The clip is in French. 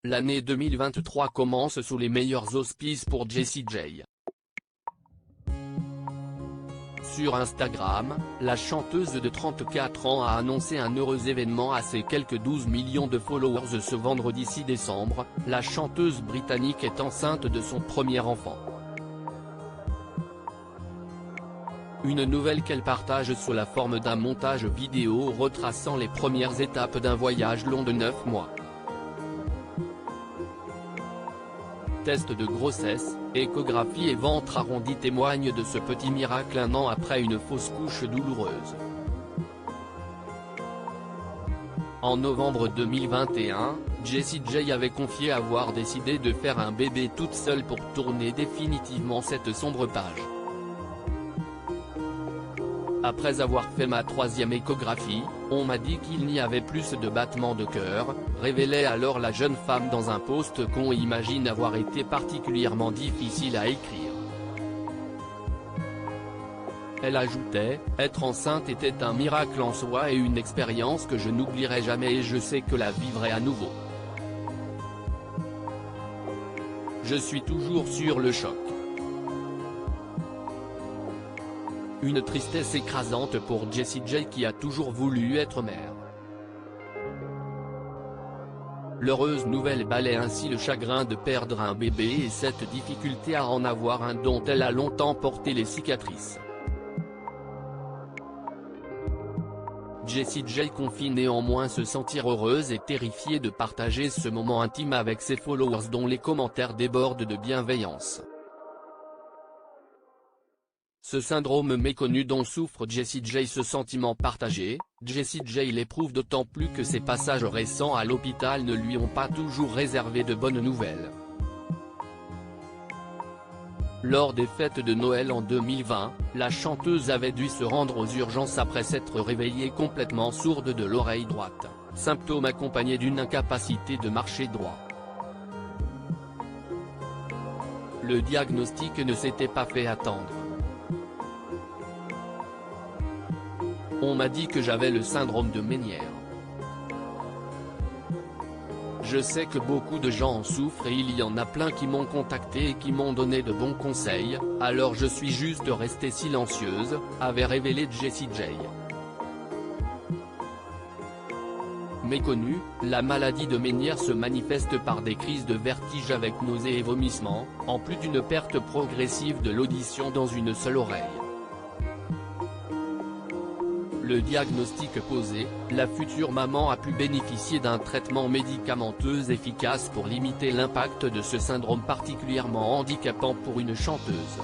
L'année 2023 commence sous les meilleurs auspices pour Jessie J. Sur Instagram, la chanteuse de 34 ans a annoncé un heureux événement à ses quelques 12 millions de followers ce vendredi 6 décembre, la chanteuse britannique est enceinte de son premier enfant. Une nouvelle qu'elle partage sous la forme d'un montage vidéo retraçant les premières étapes d'un voyage long de 9 mois. Test de grossesse, échographie et ventre arrondi témoignent de ce petit miracle un an après une fausse couche douloureuse. En novembre 2021, Jessie J avait confié avoir décidé de faire un bébé toute seule pour tourner définitivement cette sombre page. Après avoir fait ma 3e échographie, on m'a dit qu'il n'y avait plus de battements de cœur, révélait alors la jeune femme dans un post qu'on imagine avoir été particulièrement difficile à écrire. Elle ajoutait « Être enceinte était un miracle en soi et une expérience que je n'oublierai jamais et je sais que la vivrai à nouveau. Je suis toujours sur le choc. » Une tristesse écrasante pour Jessie J qui a toujours voulu être mère. L'heureuse nouvelle balaie ainsi le chagrin de perdre un bébé et cette difficulté à en avoir un dont elle a longtemps porté les cicatrices. Jessie J confie néanmoins se sentir heureuse et terrifiée de partager ce moment intime avec ses followers dont les commentaires débordent de bienveillance. Ce syndrome méconnu dont souffre Jessie J, ce sentiment partagé, Jessie J l'éprouve d'autant plus que ses passages récents à l'hôpital ne lui ont pas toujours réservé de bonnes nouvelles. Lors des fêtes de Noël en 2020, la chanteuse avait dû se rendre aux urgences après s'être réveillée complètement sourde de l'oreille droite, symptôme accompagné d'une incapacité de marcher droit. Le diagnostic ne s'était pas fait attendre. On m'a dit que j'avais le syndrome de Ménière. Je sais que beaucoup de gens en souffrent et il y en a plein qui m'ont contacté et qui m'ont donné de bons conseils, alors je suis juste restée silencieuse, avait révélé Jessie J. Méconnue, la maladie de Ménière se manifeste par des crises de vertige avec nausées et vomissements, en plus d'une perte progressive de l'audition dans une seule oreille. Le diagnostic posé, la future maman a pu bénéficier d'un traitement médicamenteux efficace pour limiter l'impact de ce syndrome particulièrement handicapant pour une chanteuse.